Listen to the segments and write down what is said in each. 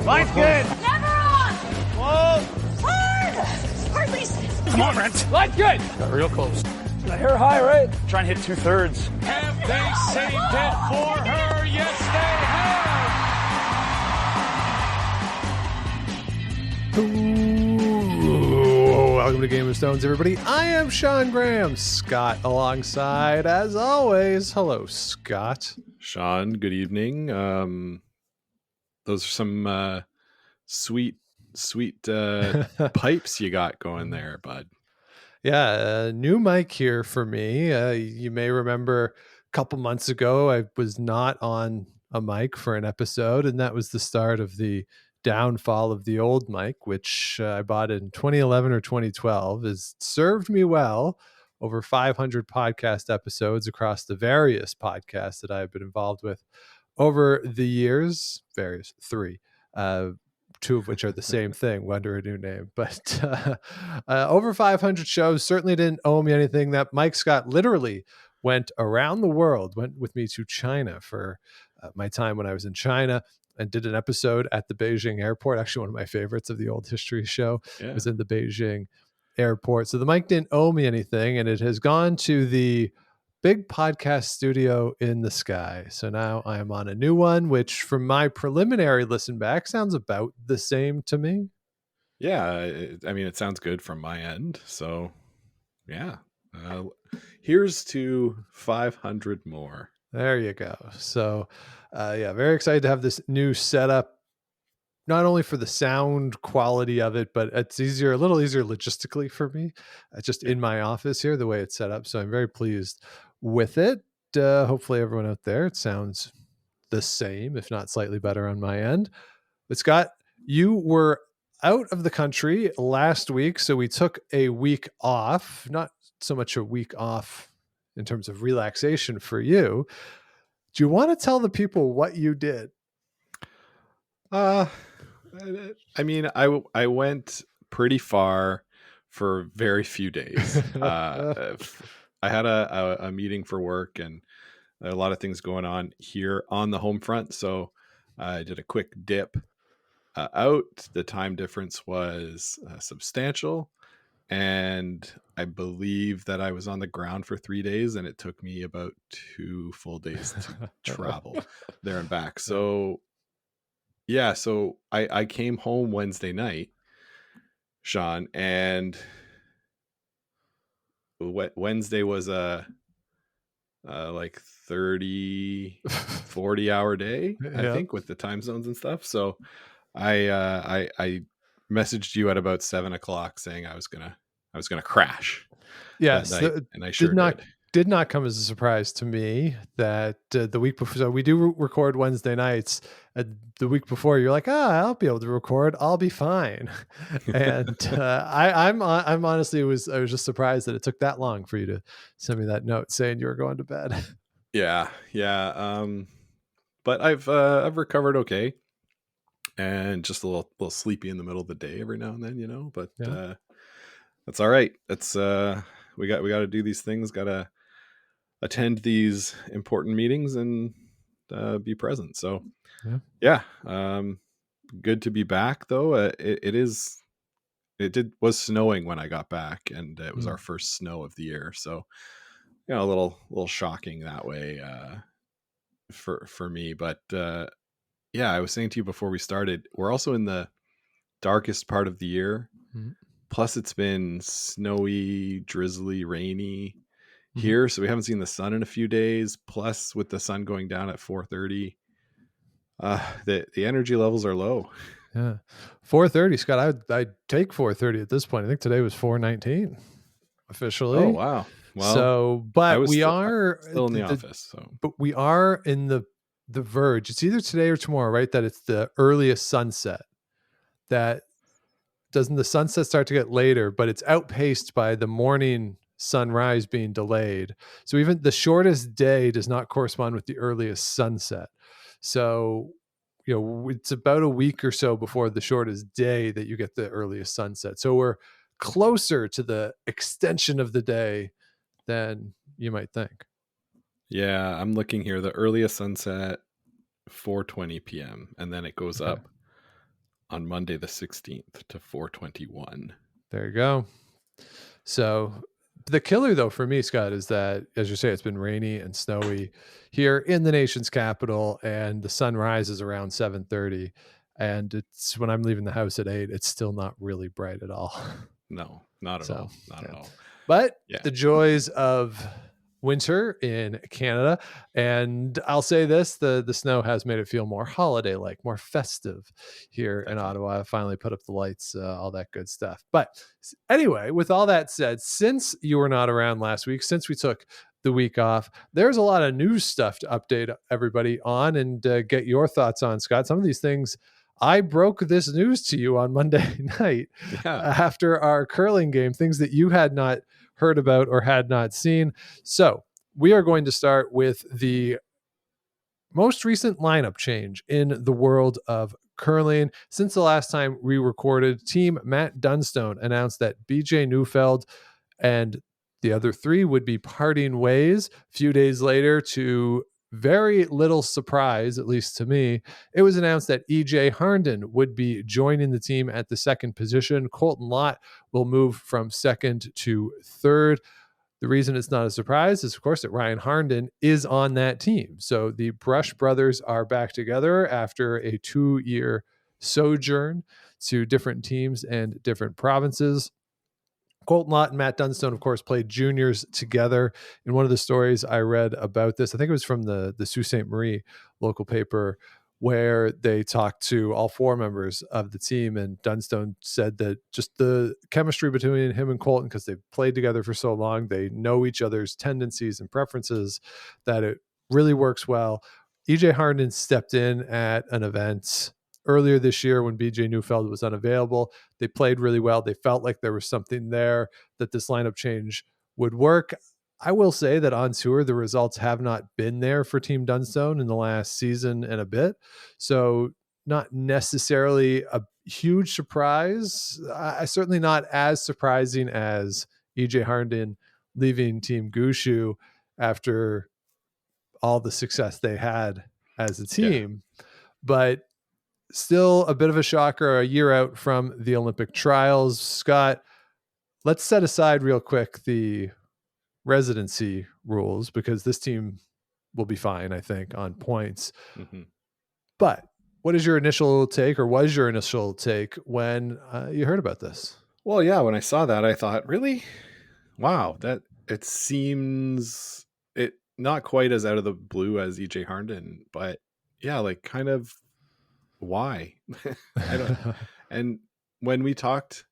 Line's good. Never on. Whoa. Hard. Release. Come on, Brent. Line's good. Got real close. The hair high, right? Try and hit 2/3. Have they saved it for her? Yes, they have. Ooh, welcome to Game of Stones, everybody. I am Sean Graham. Scott alongside, as always. Hello, Scott. Sean, good evening. Those are some sweet pipes you got going there, bud. Yeah, new mic here for me. You may remember a couple months ago, I was not on a mic for an episode, and that was the start of the downfall of the old mic, which I bought in 2011 or 2012. Has served me well. Over 500 podcast episodes across the various podcasts that I've been involved with over the years, three, two of which are the same thing under a new name, but over 500 shows. Certainly didn't owe me anything. That Mike Scott literally went around the world, went with me to China for my time when I was in China, and did an episode at the Beijing airport. Actually, one of my favorites of the old history show was in the Beijing airport. So the mic didn't owe me anything, and it has gone to the big podcast studio in the sky. So now I am on a new one, which from my preliminary listen back sounds about the same to me. Yeah, I mean, it sounds good from my end. So yeah, here's to 500 more. There you go. So yeah, very excited to have this new setup, not only for the sound quality of it, but it's a little easier logistically for me, just in my office here, the way it's set up. So I'm very pleased with it. Hopefully everyone out there, it sounds the same, if not slightly better on my end. But Scott, you were out of the country last week, so we took a week off, not so much a week off in terms of relaxation for you. Do you want to tell the people what you did? I mean, I went pretty far for very few days. I had a meeting for work and a lot of things going on here on the home front. So I did a quick dip out. The time difference was substantial. And I believe that I was on the ground for 3 days, and it took me about 2 full days to travel there and back. So yeah, so I came home Wednesday night, Sean, and Wednesday was a like 40 hour day, I think, with the time zones and stuff. So I messaged you at about 7:00 saying I was gonna crash. Yes, that night, and I sure did not come as a surprise to me that the week before. So we do record Wednesday nights. The week before, you're like, I'll be able to record. I'll be fine. And I'm honestly I was just surprised that it took that long for you to send me that note saying you were going to bed. Yeah. But I've recovered okay, and just a little sleepy in the middle of the day every now and then, But that's all right. That's we got to do these things. Got to attend these important meetings and be present. So yeah. Good to be back though. It was snowing when I got back, and it was our first snow of the year. So a little shocking that way for me. But yeah, I was saying to you before we started, we're also in the darkest part of the year. Mm-hmm. Plus it's been snowy, drizzly, rainy here. So we haven't seen the sun in a few days. Plus with the sun going down at 4:30, the energy levels are low. Yeah. 4:30, Scott. I'd take 4:30 at this point. I think today was 4:19 officially. Oh, wow. Well, but we are still in the office. So, but we are in the verge. It's either today or tomorrow, right? That it's the earliest sunset. That doesn't the sunset start to get later, but it's outpaced by the morning sunrise being delayed. So even the shortest day does not correspond with the earliest sunset. So, it's about a week or so before the shortest day that you get the earliest sunset. So we're closer to the extension of the day than you might think. Yeah, I'm looking here. The earliest sunset, 4:20 p.m. and then it goes up on Monday the 16th to 4:21. There you go. So the killer, though, for me, Scott, is that, as you say, it's been rainy and snowy here in the nation's capital, and the sun rises around 7:30, and it's when I'm leaving the house at 8, it's still not really bright at all. No, not at all. Not at all. But Yeah. the joys of winter in Canada, and I'll say this, the snow has made it feel more holiday-like, more festive here in Ottawa. I finally put up the lights, all that good stuff. But anyway, with all that said, since you were not around last week, since we took the week off, there's a lot of news stuff to update everybody on and get your thoughts on, Scott. Some of these things, I broke this news to you on Monday night after our curling game, things that you had not heard about or had not seen. So we are going to start with the most recent lineup change in the world of curling. Since the last time we recorded, Team Matt Dunstone announced that BJ Neufeld and the other three would be parting ways. A few days later, to very little surprise, at least to me, it was announced that EJ Harnden would be joining the team at the second position. Colton Lott will move from second to third. The reason it's not a surprise is, of course, that Ryan Harnden is on that team. So the Brush brothers are back together after a 2-year sojourn to different teams and different provinces. Colton Lott and Matt Dunstone, of course, played juniors together. In one of the stories I read about this, I think it was from the Sault Ste. Marie local paper, where they talked to all four members of the team, and Dunstone said that just the chemistry between him and Colton, because they've played together for so long, they know each other's tendencies and preferences, that it really works well. EJ Harnden stepped in at an event earlier this year when BJ Neufeld was unavailable. They played really well. They felt like there was something there, that this lineup change would work. I will say that on tour, the results have not been there for Team Dunstone in the last season and a bit. So not necessarily a huge surprise. Certainly not as surprising as EJ Harnden leaving Team Gushu after all the success they had as a team. Yeah. But still a bit of a shocker, a year out from the Olympic trials. Scott, let's set aside real quick the residency rules, because this team will be fine, I think, on points. Mm-hmm. But what is your initial take, or was your initial take when you heard about this? Well, yeah, when I saw that, I thought, really? Wow, that it seems it not quite as out of the blue as EJ Harnden, but yeah, like kind of why? I don't. And when we talked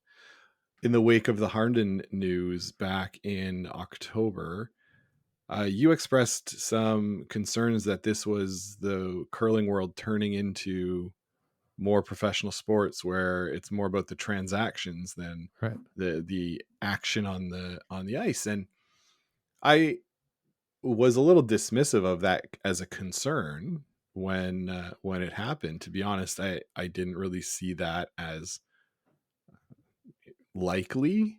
in the wake of the Harnden news back in October, you expressed some concerns that this was the curling world turning into more professional sports, where it's more about the transactions than the action on the ice. And I was a little dismissive of that as a concern when it happened. To be honest, I didn't really see that as likely.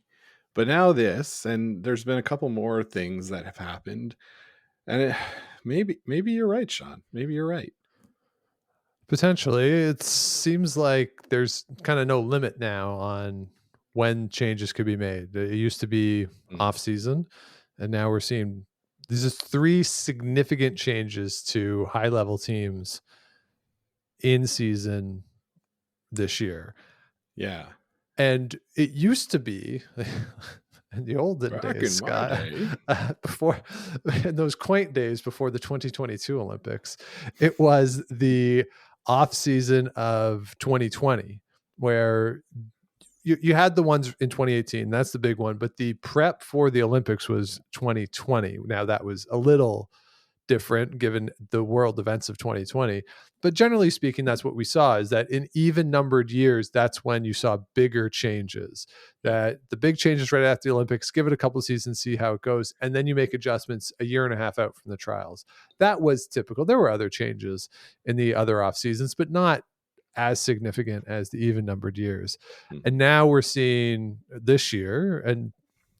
But now this, and there's been a couple more things that have happened, and maybe you're right, Sean. Maybe you're right. Potentially. It seems like there's kind of no limit now on when changes could be made. It used to be off season, and now we're seeing these are 3 significant changes to high level teams in season this year. Yeah. And it used to be in the olden days, Scott, before, in those quaint days before the 2022 Olympics, it was the off season of 2020, where you had the ones in 2018. That's the big one. But the prep for the Olympics was 2020. Now that was a little different given the world events of 2020. But generally speaking, that's what we saw, is that in even numbered years, that's when you saw bigger changes. That the big changes right after the Olympics, give it a couple of seasons, see how it goes, and then you make adjustments a year and a half out from the trials. That was typical. There were other changes in the other off seasons, but not as significant as the even numbered years. And now we're seeing this year, and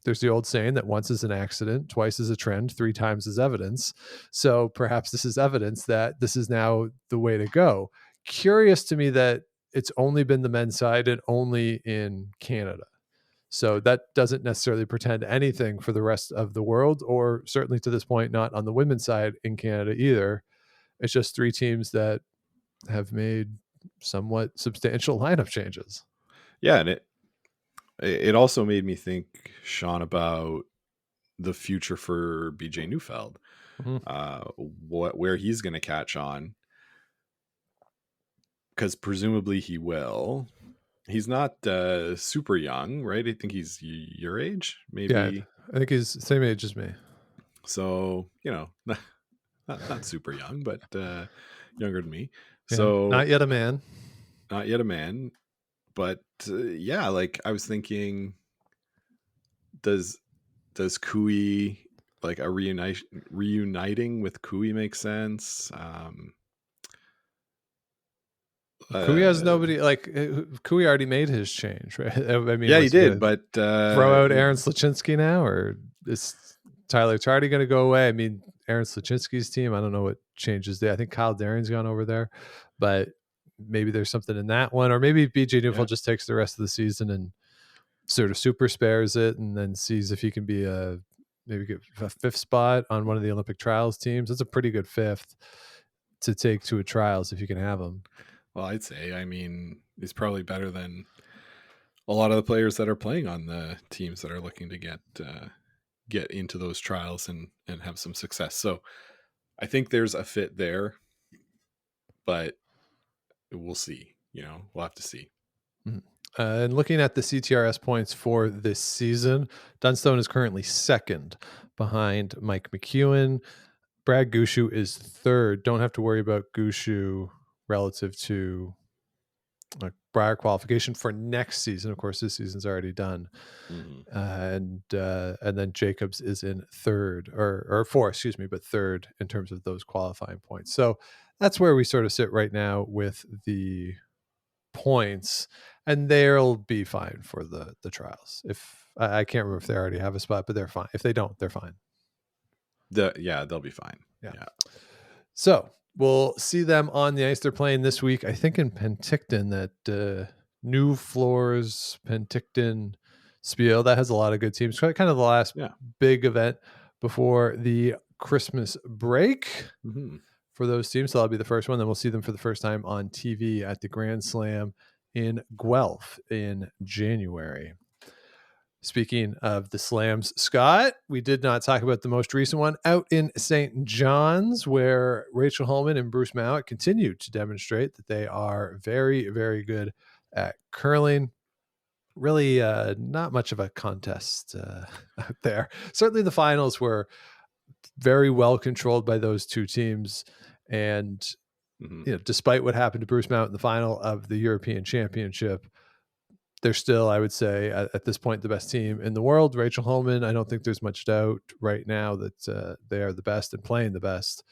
there's the old saying that once is an accident, twice is a trend, 3 times is evidence. So perhaps this is evidence that this is now the way to go. Curious to me that it's only been the men's side and only in Canada. So that doesn't necessarily portend anything for the rest of the world, or certainly to this point, not on the women's side in Canada either. It's just 3 teams that have made somewhat substantial lineup changes. Yeah, and it also made me think, Sean, about the future for BJ Neufeld, where he's going to catch on, because presumably he will. He's not super young, right? I think he's your age, maybe. Yeah, I think he's the same age as me. So, not super young, but younger than me. Yeah, So not yet a man. Not yet a man. But yeah, like I was thinking, does Kui, like a reuniting with Kui make sense? Kui has nobody, like Kui already made his change, right? I mean, yeah, he did, but throw out Aaron Sluchinski now, or is Tyler Chardy going to go away? I mean, Aaron Sluchinski's team, I don't know what changes there. I think Kyle Darren's gone over there, but maybe there's something in that one, or maybe BJ Neufeld just takes the rest of the season and sort of super spares it, and then sees if he can be maybe get a 5th spot on one of the Olympic trials teams. That's a pretty good 5th to take to a trials if you can have him. Well, I'd say, I mean, he's probably better than a lot of the players that are playing on the teams that are looking to get into those trials and have some success. So I think there's a fit there, but we'll see. We'll have to see. And looking at the CTRS points for this season, Dunstone is currently 2nd behind Mike McEwen. Brad Gushu is 3rd. Don't have to worry about Gushu relative to Briar qualification for next season. Of course, this season's already done. And then Jacobs is in 3rd or 4th, excuse me, but 3rd in terms of those qualifying points. So that's where we sort of sit right now with the points, and they'll be fine for the trials. If I can't remember if they already have a spot, but they're fine. If they don't, they're fine. They'll be fine. Yeah. So we'll see them on the ice. They're playing this week, I think, in Penticton, that New Floors Penticton Spiel. That has a lot of good teams. Kind of the last big event before the Christmas break for those teams. So that'll be the first one. Then we'll see them for the first time on TV at the Grand Slam in Guelph in January. Speaking of the slams, Scott, we did not talk about the most recent one out in St. John's, where Rachel Holman and Bruce Mowat continued to demonstrate that they are very, very good at curling. Really not much of a contest out there. Certainly the finals were very well controlled by those 2 teams. And despite what happened to Bruce Mowat in the final of the European Championship, they're still, I would say, at this point, the best team in the world. Rachel Holman, I don't think there's much doubt right now that they are the best and playing the best,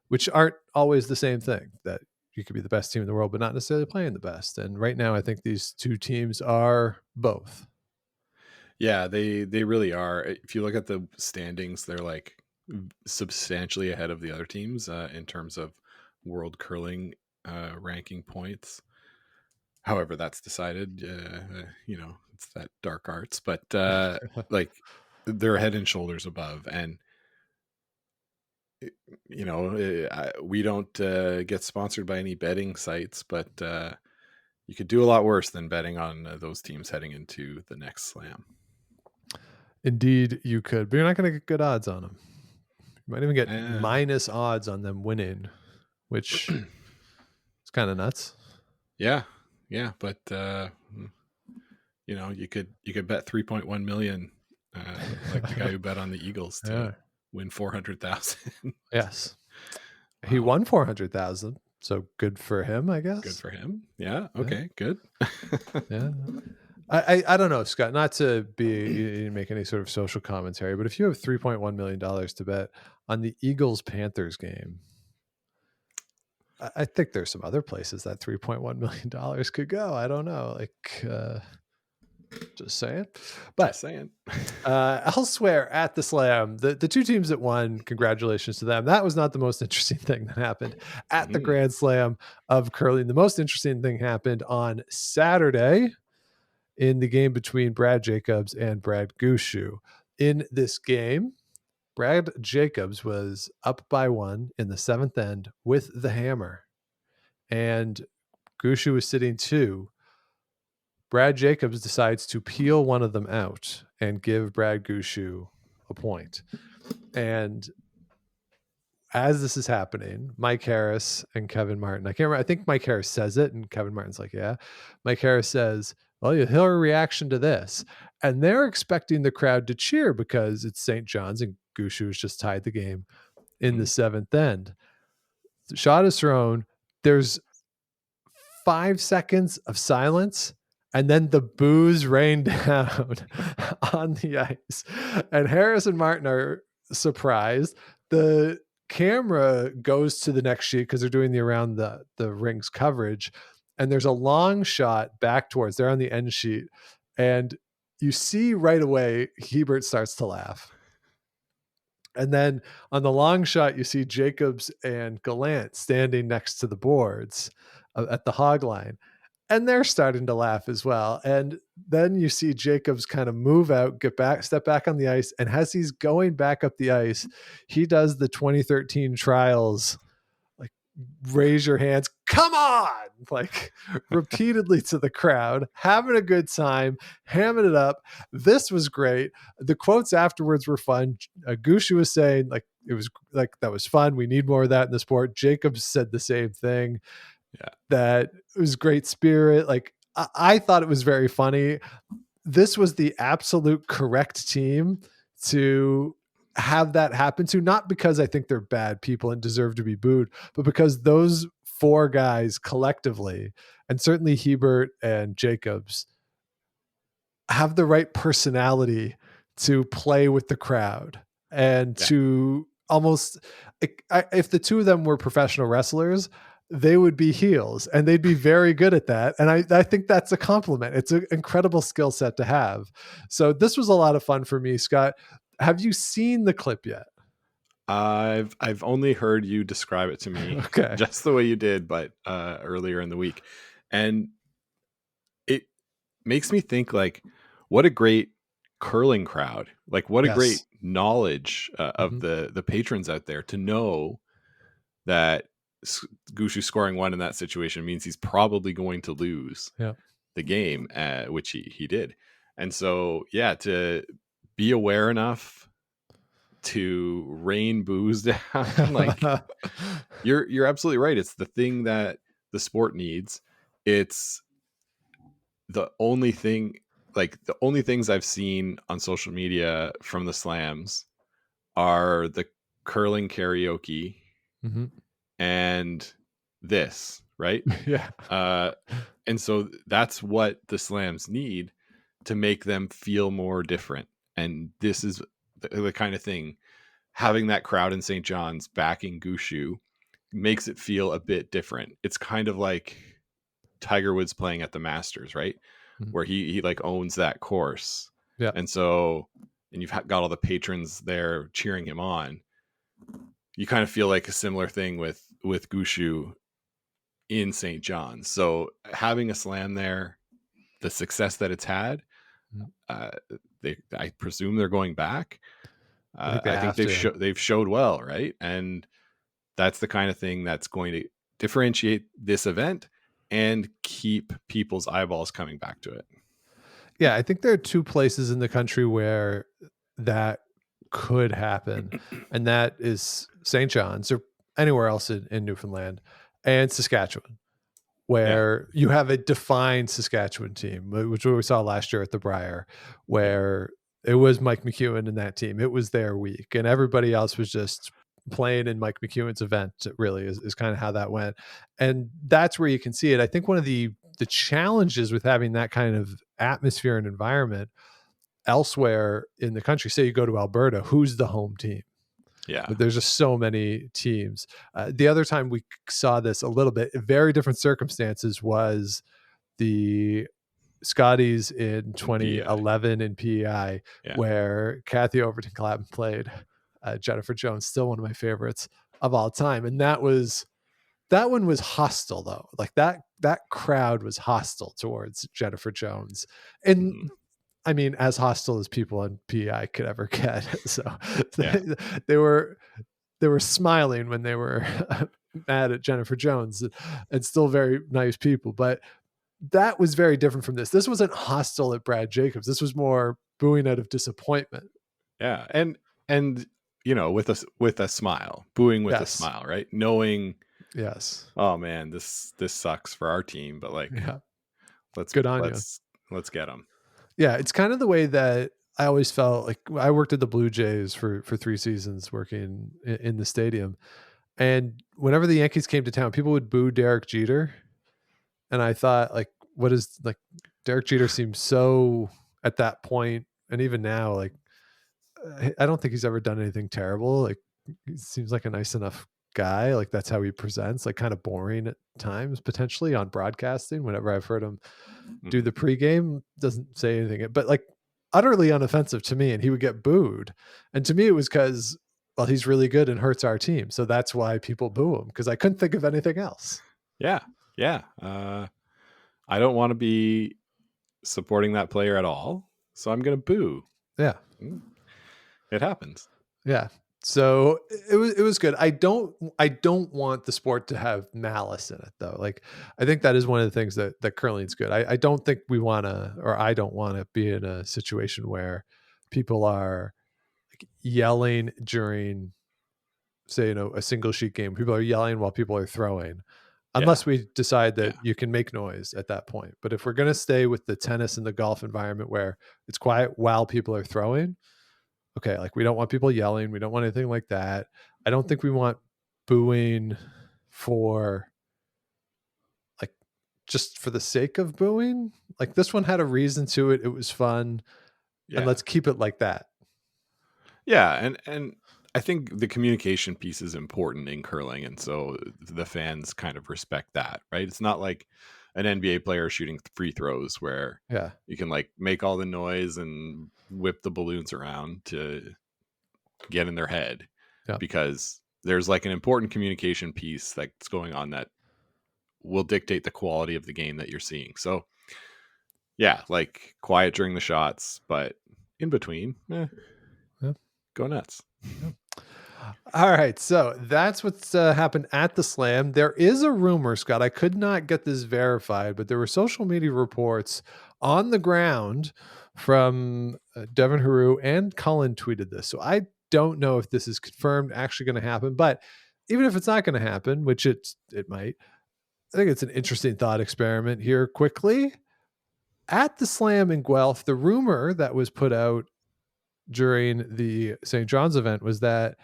which aren't always the same thing, that you could be the best team in the world, but not necessarily playing the best. And right now, I think these 2 teams are both. Yeah, they really are. If you look at the standings, they're like substantially ahead of the other teams in terms of world curling ranking points. However that's decided, it's that dark arts, but like they're head and shoulders above. And we don't get sponsored by any betting sites, but you could do a lot worse than betting on those teams heading into the next slam. Indeed you could, but you're not going to get good odds on them. You might even get minus odds on them winning, which is kind of nuts. Yeah, but you could bet 3.1 million, like the guy who bet on the Eagles to win 400,000. Yes, he won 400,000. So good for him, I guess. Good for him. Yeah. Okay. Good. Yeah. I don't know, Scott. Not to make any sort of social commentary, but if you have $3.1 million to bet on the Eagles Panthers game, I think there's some other places that $3.1 million could go. I don't know. Like, Just saying. But Just saying. elsewhere at the Slam, the two teams that won, congratulations to them. That was not the most interesting thing that happened at the Grand Slam of curling. The most interesting thing happened on Saturday in the game between Brad Jacobs and Brad Gushue. In this game, Brad Jacobs was up by 1 in the 7th end with the hammer, and Gushue was sitting 2. Brad Jacobs decides to peel one of them out and give Brad Gushue a point. And as this is happening, Mike Harris and Kevin Martin, I can't remember, I think Mike Harris says it and Kevin Martin's like, yeah. Mike Harris says, well, you'll hear a reaction to this. And they're expecting the crowd to cheer because it's St. John's and Gushue has just tied the game in the 7th end. The shot is thrown. There's 5 seconds of silence, and then the boos rain down on the ice. And Harris and Martin are surprised. The camera goes to the next sheet because they're doing the around the rings coverage. And there's a long shot back towards, they're on the end sheet. And you see right away, Hebert starts to laugh. And then on the long shot, you see Jacobs and Gallant standing next to the boards at the hog line. And they're starting to laugh as well. And then you see Jacobs kind of move out, step back on the ice. And as he's going back up the ice, he does the 2013 trials, like, raise your hands, come on, like, repeatedly to the crowd, having a good time, hamming it up. This was great. The quotes afterwards were fun. Gushue was saying, like, it was like, that was fun. We need more of that in the sport. Jacobs said the same thing. Yeah, that it was great spirit. Like, I thought it was very funny. This was the absolute correct team to have that happen to, not because I think they're bad people and deserve to be booed, but because those 4 guys collectively, and certainly Hebert and Jacobs, have the right personality to play with the crowd and to almost, if the 2 of them were professional wrestlers, they would be heels and they'd be very good at that. And I think that's a compliment. It's an incredible skill set to have. So this was a lot of fun for me. Scott, have you seen the clip yet? I've only heard you describe it to me, okay, just the way you did, but earlier in the week. And it makes me think, like, what a great curling crowd. Like, what a great knowledge of the patrons out there to know that Gushue scoring 1 in that situation means he's probably going to lose the game, which he did. And so, yeah, to be aware enough to rain boos down, like, you're absolutely right. It's the thing that the sport needs. It's the only thing, like, the only things I've seen on social media from the slams are the curling karaoke and this, right? Yeah. And so that's what the slams need to make them feel more different. And this is the kind of thing, having that crowd in St. John's backing Gushue makes it feel a bit different. It's kind of like Tiger Woods playing at the Masters, right? Where he like owns that course. Yeah. And so, and you've got all the patrons there cheering him on. You kind of feel like a similar thing with Gushue in St. John's. So having a slam there, the success that it's had, I presume they're going back. I think they've showed well, right? And that's the kind of thing that's going to differentiate this event and keep people's eyeballs coming back to it. Yeah, I think there are 2 places in the country where that could happen, and that is St. John's or anywhere else in Newfoundland and Saskatchewan, where you have a defined Saskatchewan team, which we saw last year at the Briar, where it was Mike McEwen and that team. It was their week, and everybody else was just playing in Mike McEwen's event. It really is kind of how that went. And that's where you can see it. I think one of the challenges with having that kind of atmosphere and environment elsewhere in the country, say you go to Alberta, who's the home team? Yeah. But there's just so many teams. The other time we saw this a little bit, very different circumstances, was the Scotty's in PEI. 2011 in PEI, Yeah. where Kathy Overton Clapham played Jennifer Jones, still one of my favorites of all time. And that one was hostile though. Like that crowd was hostile towards Jennifer Jones. And Mhm. I mean, as hostile as people on PEI could ever get. So Yeah. they were smiling when they were mad at Jennifer Jones, and still very nice people. But that was very different from this. This wasn't hostile at Brad Jacobs. This was more booing out of disappointment. Yeah. And with a smile, booing with a Yes. smile, right? Knowing, Yes. oh man, this sucks for our team, but like, Yeah. let's Good on you. let's get them. Yeah, it's kind of the way that I always felt. Like I worked at the Blue Jays for 3 seasons, working in the stadium, and whenever the Yankees came to town, people would boo Derek Jeter, and I thought, like, what is, like, Derek Jeter seems so, at that point, and even now, like, I don't think he's ever done anything terrible. Like, he seems like a nice enough guy. Like, that's how he presents. Like, kind of boring at times, potentially on broadcasting. Whenever I've heard him do the pregame, doesn't say anything, but like utterly unoffensive to me. And he would get booed. And to me, it was because, well, he's really good and hurts our team. So that's why people boo him, because I couldn't think of anything else. Yeah. Yeah. I don't want to be supporting that player at all, so I'm going to boo. Yeah. It happens. Yeah. So it was good. I don't want the sport to have malice in it though. Like, I think that is one of the things that curling's good. I don't think we want to, or I don't want to be in a situation where people are like yelling during, say, a single sheet game. People are yelling while people are throwing, unless we decide that you can make noise at that point. But if we're going to stay with the tennis and the golf environment where it's quiet while people are throwing, okay, like we don't want people yelling. We don't want anything like that. I don't think we want booing for, like, just for the sake of booing. Like, this one had a reason to it. It was fun. Yeah. And let's keep it like that. Yeah. And I think the communication piece is important in curling. And so the fans kind of respect that, right? It's not like an NBA player shooting free throws where you can like make all the noise and whip the balloons around to get in their head, because there's like an important communication piece that's going on that will dictate the quality of the game that you're seeing. So yeah, like quiet during the shots, but in between, go nuts. All right, so that's what's happened at the Slam. There is a rumor, Scott. I could not get this verified, but there were social media reports on the ground from Devin Haru, and Cullen tweeted this. So I don't know if this is confirmed actually going to happen, but even if it's not going to happen, which it might, I think it's an interesting thought experiment here quickly. At the Slam in Guelph, the rumor that was put out during the St. John's event was that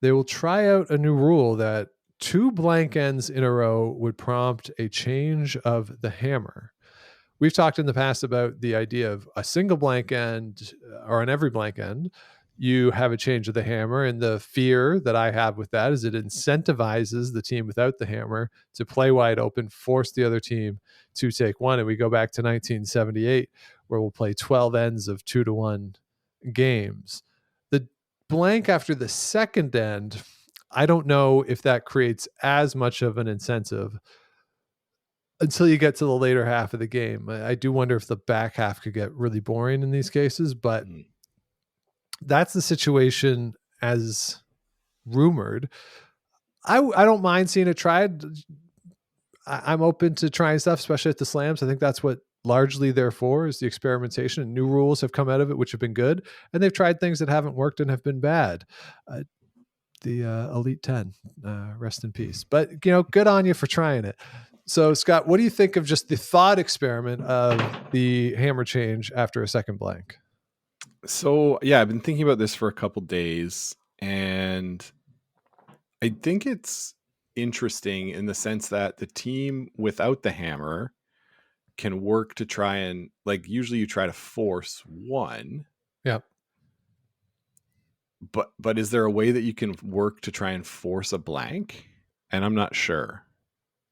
they will try out a new rule that 2 blank ends in a row would prompt a change of the hammer. We've talked in the past about the idea of a single blank end, or on every blank end, you have a change of the hammer. And the fear that I have with that is it incentivizes the team without the hammer to play wide open, force the other team to take one. And we go back to 1978, where we'll play 12 ends of 2-1 games. The blank after the second end, I don't know if that creates as much of an incentive until you get to the later half of the game. I do wonder if the back half could get really boring in these cases, but that's the situation as rumored. I don't mind seeing it tried. I'm open to trying stuff, especially at the Slams. I think that's what largely they're for, is the experimentation, and new rules have come out of it, which have been good. And they've tried things that haven't worked and have been bad. The Elite 10, rest in peace. But, good on you for trying it. So, Scott, what do you think of just the thought experiment of the hammer change after a second blank? So, yeah, I've been thinking about this for a couple days, and I think it's interesting in the sense that the team without the hammer can work to try and, like, usually you try to force one. Yep. But is there a way that you can work to try and force a blank? And I'm not sure,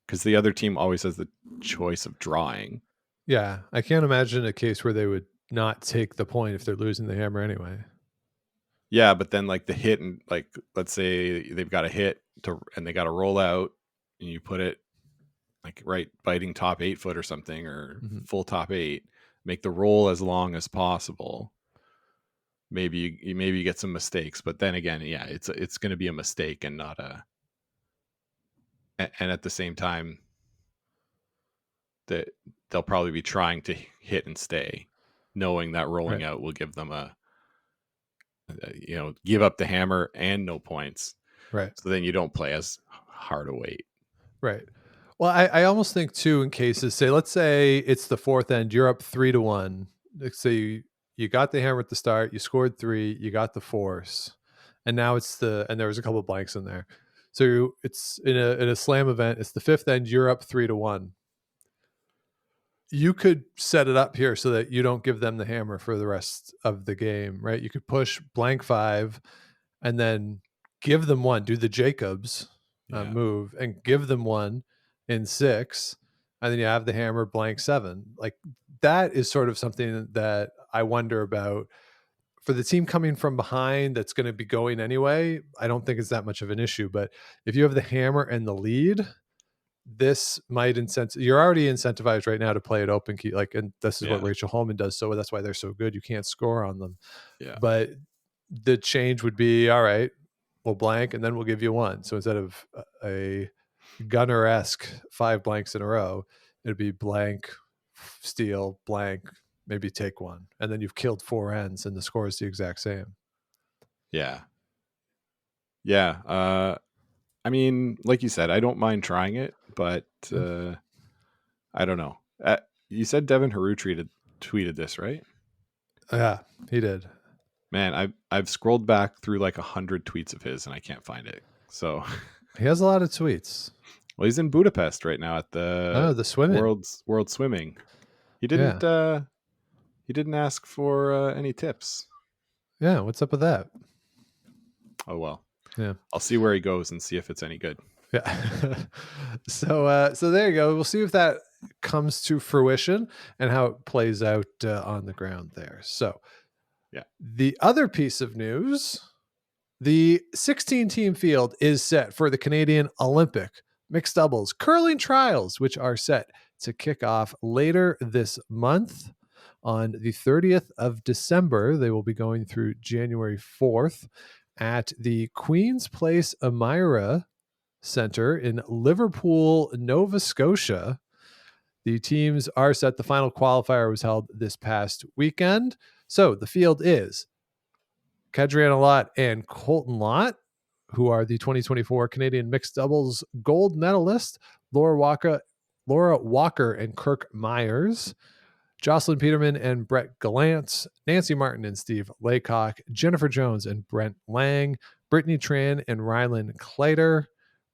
because the other team always has the choice of drawing. Yeah, I can't imagine a case where they would not take the point if they're losing the hammer anyway. Yeah, but then like the hit, and like let's say they've got a hit and they got to roll out, and you put it like right biting top 8 foot or something, or full top 8, make the roll as long as possible. Maybe you get some mistakes, but then again, yeah, it's going to be a mistake and not a. And at the same time, that they'll probably be trying to hit and stay, knowing that rolling out will give them give up the hammer and no points. Right. So then you don't play as hard a weight. Right. Well, I almost think too, in cases, let's say it's the fourth end, you're up 3-1. Let's say you got the hammer at the start, you scored 3, you got the force, and now and there was a couple of blanks in there. So it's in a slam event, it's the fifth end, you're up 3-1. You could set it up here so that you don't give them the hammer for the rest of the game, right? You could push blank 5 and then give them 1, do the Jacobs move and give them 1 in 6, and then you have the hammer blank 7. Like that is sort of something that I wonder about for the team coming from behind that's going to be going anyway. I don't think it's that much of an issue, but if you have the hammer and the lead, this might you're already incentivized right now to play it open key, like, and this is what Rachel Holman does, so that's why they're so good. You can't score on them. But the change would be, all right, we'll blank and then we'll give you 1. So instead of a Gunner-esque 5 blanks in a row, it'd be blank, steal, blank, maybe take 1, and then you've killed 4 ends and the score is the exact same. Yeah I mean, like you said, I don't mind trying it, but I don't know. You said Devin Haru tweeted this, right? Yeah, he did. Man, I've scrolled back through like 100 tweets of his and I can't find it. So he has a lot of tweets. Well, he's in Budapest right now at the swimming World Swimming. He didn't ask for any tips. Yeah, what's up with that? Oh well. Yeah, I'll see where he goes and see if it's any good. Yeah. So there you go. We'll see if that comes to fruition and how it plays out on the ground there. So, yeah. The other piece of news, the 16-team field is set for the Canadian Olympic mixed doubles curling trials, which are set to kick off later this month on the 30th of December. They will be going through January 4th at the Queen's Place Amira Center in Liverpool, Nova Scotia. The teams are set. The final qualifier was held this past weekend. So the field is Kadriana Lott and Colton Lott, who are the 2024 Canadian mixed doubles gold medalist, Laura Walker and Kirk Myers, Jocelyn Peterman and Brett Gallant, Nancy Martin and Steve Laycock, Jennifer Jones and Brent Lang, Brittany Tran and Rylan Claytor,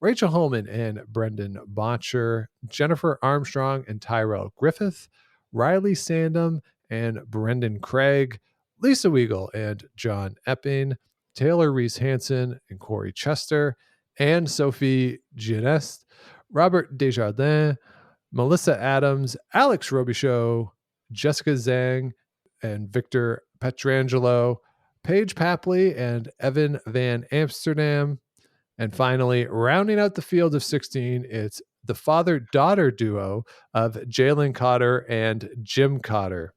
Rachel Holman and Brendan Botcher, Jennifer Armstrong and Tyrell Griffith, Riley Sandham and Brendan Craig, Lisa Weigel and John Epping, Taylor Reese Hansen and Corey Chester, and Sophie Gianest, Robert Desjardins, Melissa Adams, Alex Robichaud, Jessica Zhang and Victor Petrangelo, Paige Papley and Evan Van Amsterdam. And finally, rounding out the field of 16, it's the father-daughter duo of Jalen Cotter and Jim Cotter.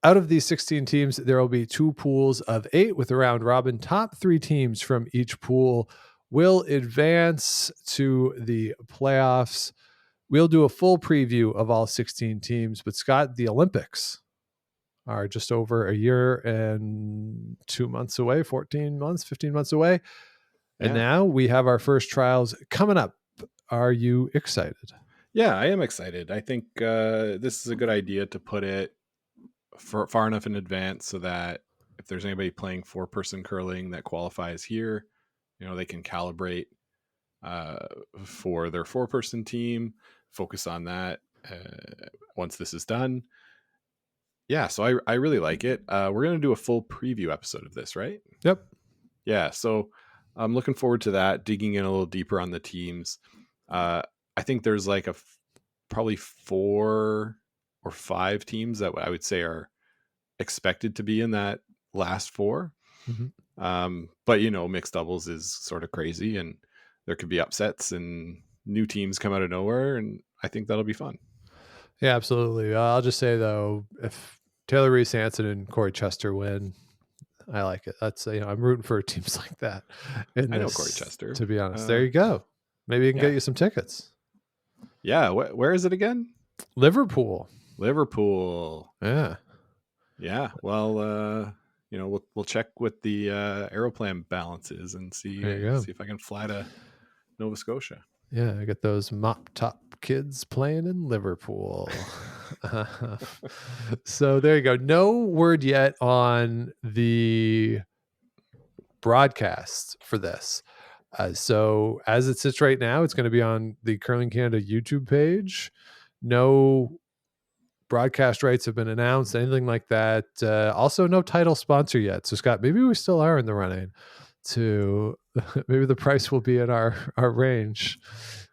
Out of these 16 teams, there will be 2 pools of 8 with a round robin. Top 3 teams from each pool will advance to the playoffs. We'll do a full preview of all 16 teams, but Scott, the Olympics are just over a year and 2 months away, 15 months away. And now we have our first trials coming up. Are you excited? Yeah, I am excited. I think this is a good idea to put it far enough in advance so that if there's anybody playing 4-person curling that qualifies here, they can calibrate for their 4-person team, focus on that once this is done. Yeah, so I really like it. We're going to do a full preview episode of this, right? Yep. Yeah, so I'm looking forward to that, digging in a little deeper on the teams. I think there's like probably 4 or 5 teams that I would say are expected to be in that last 4. But mixed doubles is sort of crazy, and there could be upsets and new teams come out of nowhere, and I think that'll be fun. Yeah, absolutely. I'll just say though, if Taylor Reese Hansen and Corey Chester win, I like it. That's I'm rooting for teams like that. I know Corey Chester, to be honest. There you go. Maybe you can get you some tickets. Yeah, where is it again? Liverpool. Yeah. Well, we'll check what the Aeroplan balance is and see if I can fly to Nova Scotia. Yeah, I get those mop top kids playing in Liverpool. So there you go. No word yet on the broadcast for this. So as it sits right now, it's going to be on the Curling Canada YouTube page. No broadcast rights have been announced, anything like that. Also, no title sponsor yet. So Scott, maybe we still are in the running to maybe the price will be in our range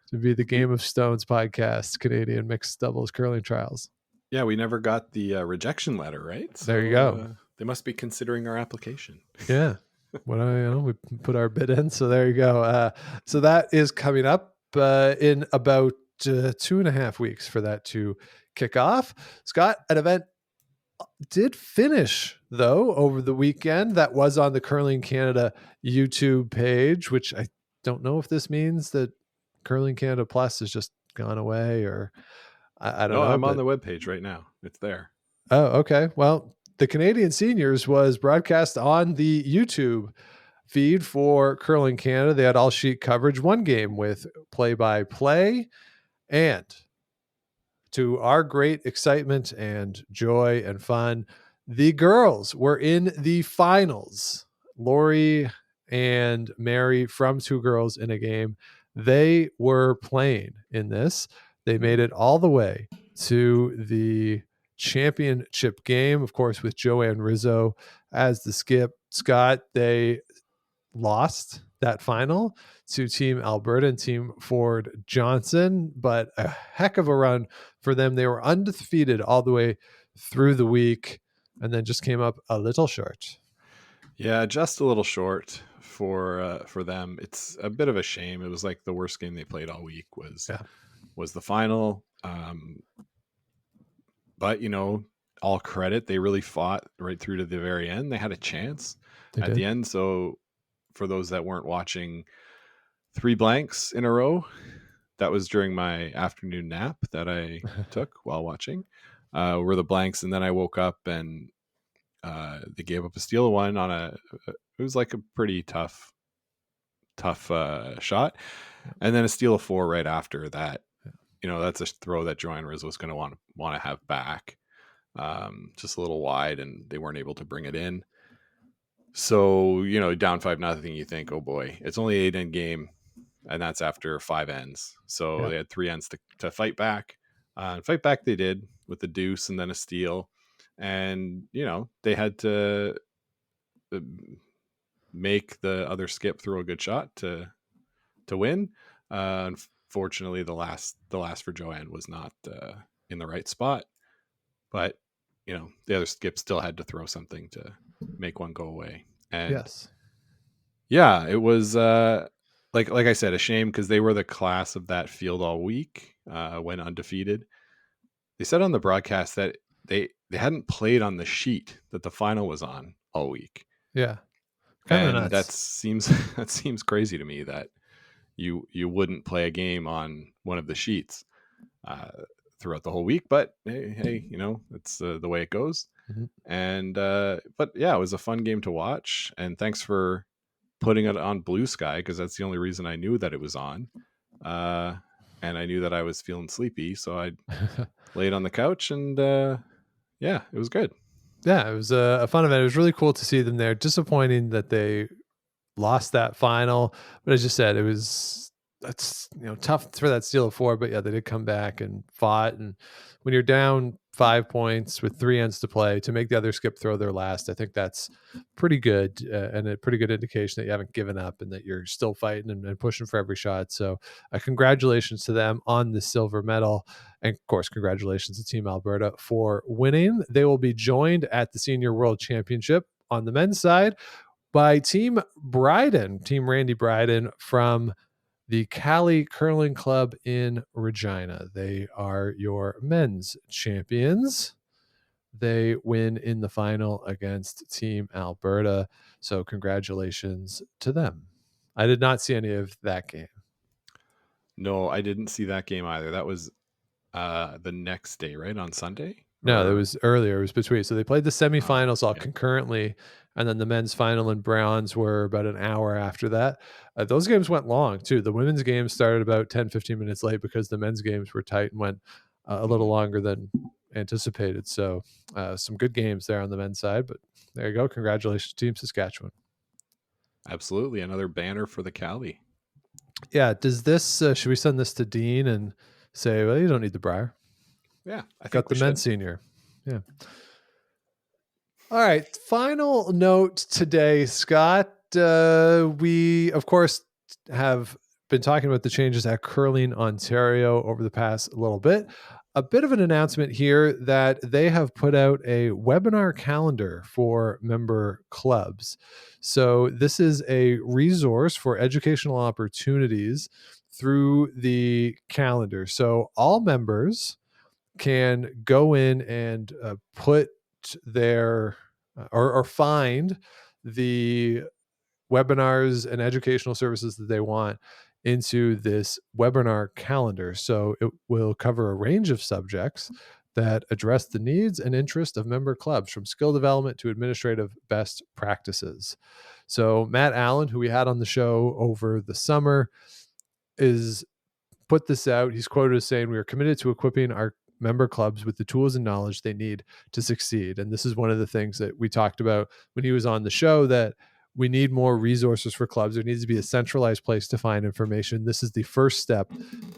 to be the Game of Stones podcast, Canadian mixed doubles curling trials. Yeah, we never got the rejection letter, right? So, there you go. They must be considering our application. Yeah. We put our bid in. So there you go. So that is coming up in about 2.5 weeks for that to kick off. Scott, an event did finish though over the weekend that was on the Curling Canada YouTube page, which I don't know if this means that Curling Canada Plus has just gone away, or I don't know. I'm on the webpage right now. It's there. Oh, okay. Well, the Canadian Seniors was broadcast on the YouTube feed for Curling Canada. They had all sheet coverage, one game with play-by-play, and to our great excitement and joy and fun, the girls were in the finals. Lori and Mary from Two Girls in a Game, they were playing in this. They made it all the way to the championship game, of course, with Joanne Rizzo as the skip. Scott, they lost that final to Team Alberta and Team Ford Johnson, but a heck of a run for them. They were undefeated all the way through the week and then just came up a little short. Yeah, just a little short for them. It's a bit of a shame. It was like the worst game they played all week was the final. But all credit, they really fought right through to the very end. They had a chance at the end. So for those that weren't watching, 3 blanks in a row, that was during my afternoon nap that I took while watching, were the blanks. And then I woke up and they gave up a steal of 1 on it was like a pretty tough shot. And then a steal of 4 right after that. That's a throw that Joanne Rizzo was going to want to have back, just a little wide, and they weren't able to bring it in. So, down 5-0, you think, oh boy, it's only 8-end game, and that's after 5 ends. So they had 3 ends to fight back. And fight back they did with the deuce and then a steal. And, they had to make the other skip throw a good shot to win. Unfortunately, the last for Joanne was not in the right spot. But, the other skip still had to throw something to make one go away. And it was like I said, a shame because they were the class of that field all week, went undefeated. They said on the broadcast that they hadn't played on the sheet that the final was on all week. Yeah. And that seems crazy to me that you wouldn't play a game on one of the sheets throughout the whole week, but hey, it's the way it goes. Mm-hmm. And but yeah, it was a fun game to watch, and thanks for putting it on Blue Sky, because that's the only reason I knew that it was on, and I knew that I was feeling sleepy, so I laid on the couch, and it was good. Yeah, it was a fun event. It was really cool to see them there. Disappointing that they lost that final, but as you said, that's tough for that steal of 4, but they did come back and fought. And when you're down 5 points with 3 ends to play, to make the other skip throw their last, I think that's pretty good, and a pretty good indication that you haven't given up and that you're still fighting and pushing for every shot. So congratulations to them on the silver medal. And of course, congratulations to Team Alberta for winning. They will be joined at the Senior World Championship on the men's side by Team Randy Bryden from the Cali Curling Club in Regina. They are your men's champions. They win in the final against Team Alberta. So congratulations to them. I did not see any of that game. No, I didn't see that game either. That was the next day, right? On Sunday? No, it was earlier. It was between. So they played the semifinals all yeah. concurrently, and then the men's final and bronze were about an hour after that. Those games went long, too. The women's games started about 10, 15 minutes late because the men's games were tight and went a little longer than anticipated. So some good games there on the men's side. But there you go. Congratulations, Team Saskatchewan. Absolutely. Another banner for the Cali. Yeah. Does this, should we send this to Dean and say, well, you don't need the Briar? Yeah, I Got the men's senior. Yeah. All right. Final note today, Scott. We, of course, have been talking about the changes at Curling Ontario over the past little bit. A bit of an announcement here that they have put out a webinar calendar for member clubs. So this is a resource for educational opportunities through the calendar. So all members can go in and put their or find the webinars and educational services that they want into this webinar calendar. So it will cover a range of subjects that address the needs and interest of member clubs, from skill development to administrative best practices. So Matt Allen, who we had on the show over the summer, is put this out. He's quoted as saying, "We are committed to equipping our member clubs with the tools and knowledge they need to succeed." And this is one of the things that we talked about when he was on the show, that we need more resources for clubs. There needs to be a centralized place to find information. This is the first step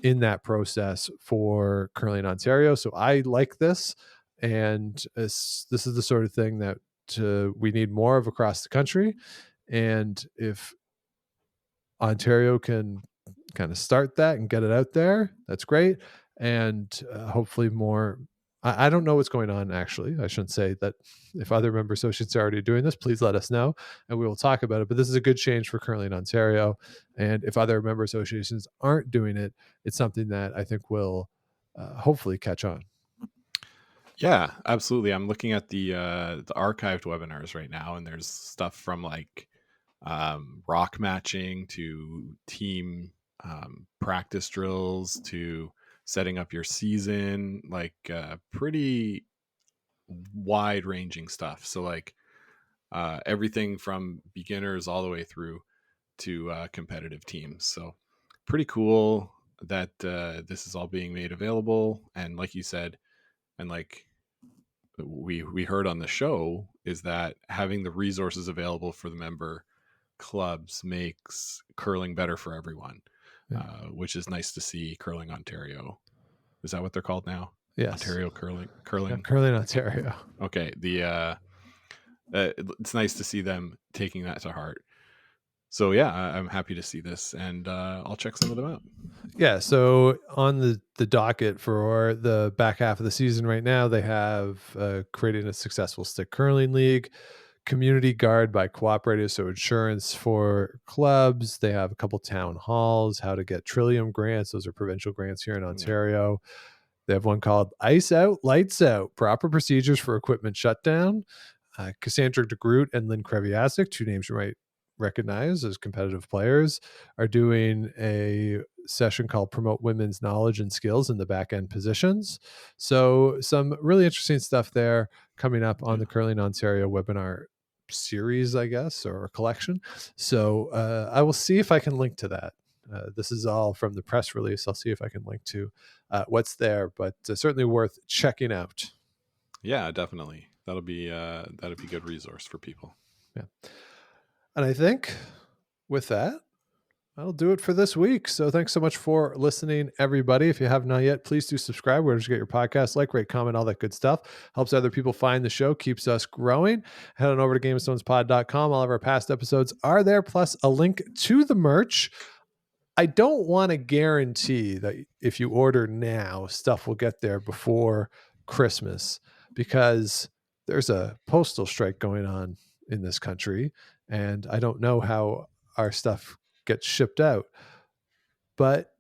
in that process for Curling Ontario. So I like this. And this is the sort of thing that we need more of across the country. And if Ontario can kind of start that and get it out there, that's great. And hopefully more. I don't know what's going on, actually. I shouldn't say that. If other member associates are already doing this, please let us know and we will talk about it. But this is a good change for Curling Ontario. And if other member associations aren't doing it, it's something that I think will hopefully catch on. Yeah, absolutely. I'm looking at the archived webinars right now, and there's stuff from like rock matching to team practice drills to setting up your season, like pretty wide ranging stuff. So like everything from beginners all the way through to competitive teams. So pretty cool that this is all being made available. And like you said, and like we heard on the show, is that having the resources available for the member clubs makes curling better for everyone. Yeah. Which is nice to see. Curling Ontario, is that what they're called now? Yes. Ontario Curling. Yeah, Curling Ontario. Okay. It's nice to see them taking that to heart. So yeah, I'm happy to see this, and I'll check some of them out. Yeah. So on the docket for the back half of the season right now, they have created a successful stick curling league, community guard by cooperatives, so insurance for clubs. They have a couple town halls, how to get Trillium grants. Those are provincial grants here in Ontario. Yeah. They have one called Ice Out, Lights Out, proper procedures for equipment shutdown. Cassandra DeGroot and Lynn Kreviasik, two names you might recognize as competitive players, are doing a session called Promote Women's Knowledge and Skills in the Back End Positions. So some really interesting stuff there coming up on the Curling Ontario webinar series, I guess, or collection. So I will see if I can link to that. This is all from the press release. I'll see if I can link to what's there, but certainly worth checking out. Yeah, definitely. That'll be good resource for people. Yeah. And I think with that, that'll do it for this week. So thanks so much for listening, everybody. If you have not yet, please do subscribe wherever you get your podcast, like, rate, comment, all that good stuff. Helps other people find the show, keeps us growing. Head on over to GameOfThronesPod.com. All of our past episodes are there, plus a link to the merch. I don't want to guarantee that if you order now, stuff will get there before Christmas, because there's a postal strike going on in this country, and I don't know how our stuff gets shipped out. But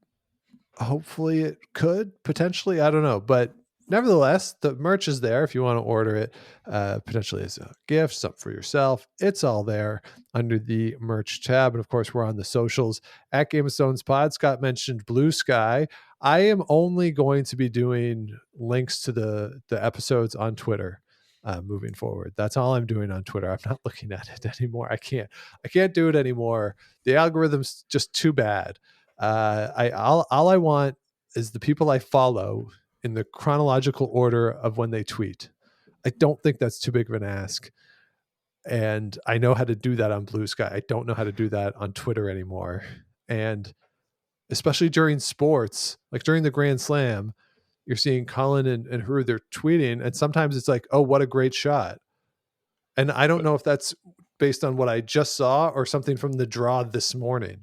hopefully it could potentially, I don't know, but nevertheless, the merch is there if you want to order it, potentially as a gift, something for yourself. It's all there under the merch tab. And of course, we're on the socials at Game of Stones Pod. Scott mentioned Blue Sky. I am only going to be doing links to the episodes on Twitter moving forward. That's all I'm doing on Twitter. I'm not looking at it anymore. I can't do it anymore. The algorithm's just too bad. All I want is the people I follow in the chronological order of when they tweet. I don't think that's too big of an ask. And I know how to do that on Blue Sky. I don't know how to do that on Twitter anymore. And especially during sports, like during the Grand Slam, you're seeing Colin and Haru, they're tweeting, and sometimes it's like, oh, what a great shot. And I don't know if that's based on what I just saw or something from the draw this morning.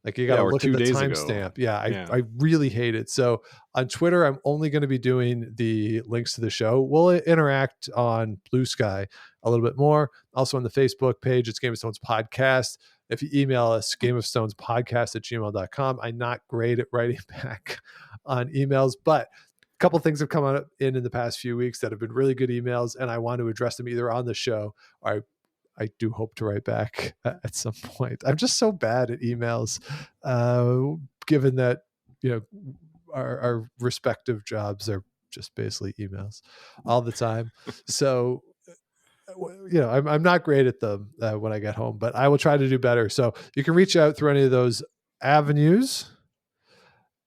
Like you got to look at the timestamp. Yeah, I really hate it. So on Twitter, I'm only going to be doing the links to the show. We'll interact on Blue Sky a little bit more. Also on the Facebook page, it's Game of Stones Podcast. If you email us, gameofstonespodcast@gmail.com. I'm not great at writing back on emails, but a couple things have come out in the past few weeks that have been really good emails, and I want to address them either on the show or I do hope to write back at some point. I'm just so bad at emails, given that, our respective jobs are just basically emails all the time. So, I'm not great at them when I get home, but I will try to do better. So you can reach out through any of those avenues.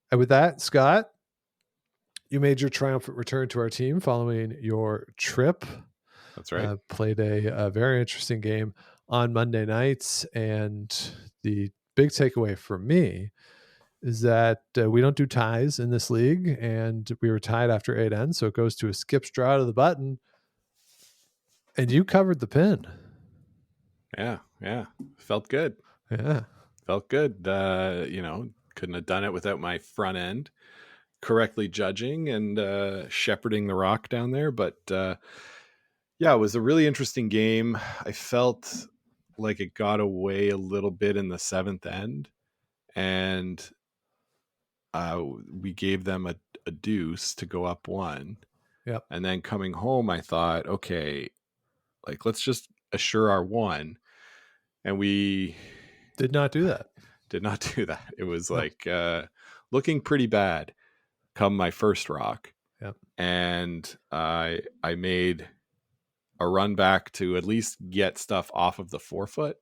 And with that, Scott, you made your triumphant return to our team following your trip. That's right. Played a very interesting game on Monday nights. And the big takeaway for me is that we don't do ties in this league. And we were tied after 8 ends. So it goes to a skip draw to the button. And you covered the pin. Yeah. Felt good. Yeah. Felt good. Couldn't have done it without my front end correctly judging and shepherding the rock down there. But yeah, it was a really interesting game. I felt like it got away a little bit in the 7th end, and we gave them a deuce to go up 1. Yep. And then coming home, I thought, okay, like let's just assure our 1. And we did not do that. It was like looking pretty bad come my first rock. Yep. And I made a run back to at least get stuff off of the forefoot.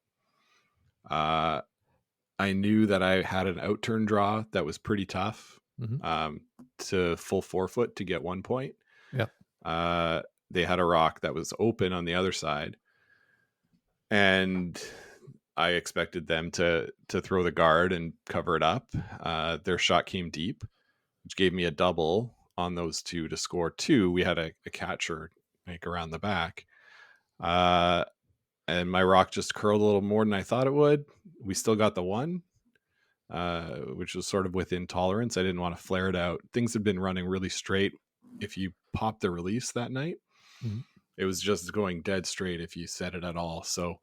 I knew that I had an outturn draw that was pretty tough to full forefoot to get 1 point. Yeah. They had a rock that was open on the other side, and I expected them to throw the guard and cover it up. Their shot came deep, which gave me a double on those 2 to score 2. We had a catcher make around the back. And my rock just curled a little more than I thought it would. We still got the 1, which was sort of within tolerance. I didn't want to flare it out. Things had been running really straight. If you popped the release that night, it was just going dead straight if you set it at all. So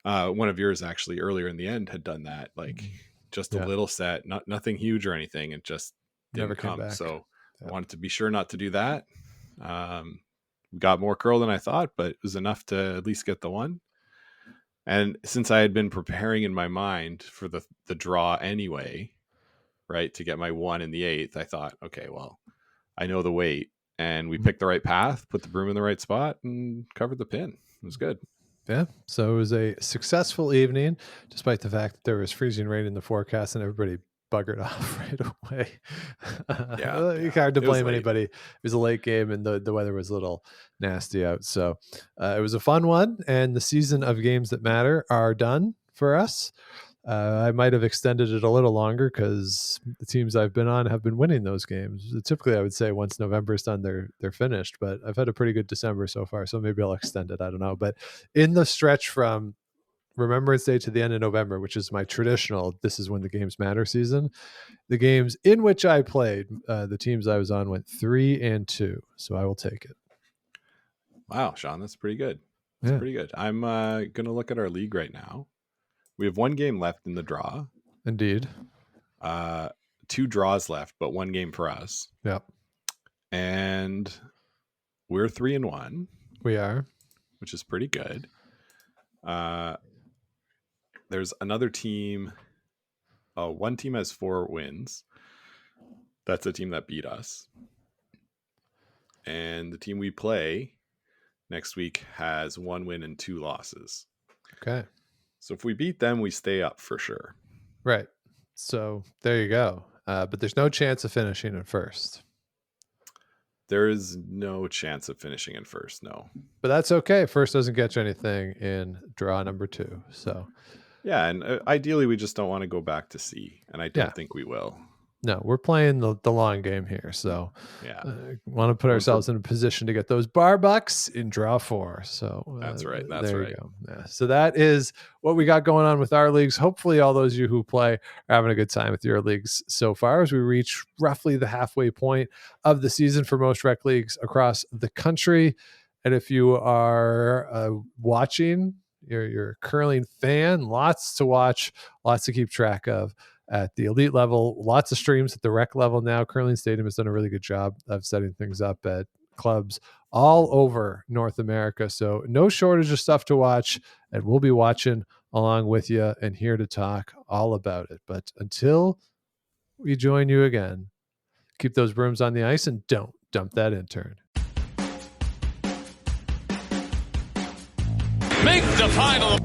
one of yours actually earlier in the end had done that, like just a little set, nothing huge or anything. It just didn't come back. So I wanted to be sure not to do that. Got more curl than I thought, but it was enough to at least get the 1. And since I had been preparing in my mind for the draw anyway, right, to get my 1 in the 8th, I thought, okay, well, I know the weight, and we picked the right path, put the broom in the right spot, and covered the pin. It was good. Yeah. So it was a successful evening, despite the fact that there was freezing rain in the forecast and everybody buggered off right away. You hard to blame anybody. It was a late game and the weather was a little nasty out. So it was a fun one, and the season of games that matter are done for us. I might have extended it a little longer because the teams I've been on have been winning those games. Typically, I would say once November is done, they're finished. But I've had a pretty good December so far, so maybe I'll extend it. I don't know. But in the stretch from Remembrance Day to the end of November, which is my traditional, this is when the games matter season. The games in which I played, the teams I was on went 3-2. So I will take it. Wow, Sean, that's pretty good. That's pretty good. I'm going to look at our league right now. We have 1 game left in the draw. Indeed. 2 draws left, but 1 game for us. Yep. And we're 3-1. We are. Which is pretty good. There's another team. One team has 4 wins. That's a team that beat us. And the team we play next week has 1 win and 2 losses. Okay. So if we beat them, we stay up for sure. Right. So there you go. But there's no chance of finishing in first. There is no chance of finishing in first, no. But that's okay. First doesn't get you anything in draw number 2. So yeah, and ideally we just don't want to go back to C, and I don't think we will. No, we're playing the long game here. So yeah, want to put ourselves in a position to get those bar bucks in draw 4. So that's right. That's there right. You go. Yeah. So that is what we got going on with our leagues. Hopefully all those of you who play are having a good time with your leagues so far as we reach roughly the halfway point of the season for most rec leagues across the country. And if you are watching, you're a curling fan, lots to watch, lots to keep track of. At the elite level, lots of streams at the rec level now. Curling Stadium has done a really good job of setting things up at clubs all over North America. So no shortage of stuff to watch, and we'll be watching along with you and here to talk all about it. But until we join you again, keep those brooms on the ice and don't dump that intern. Make the final.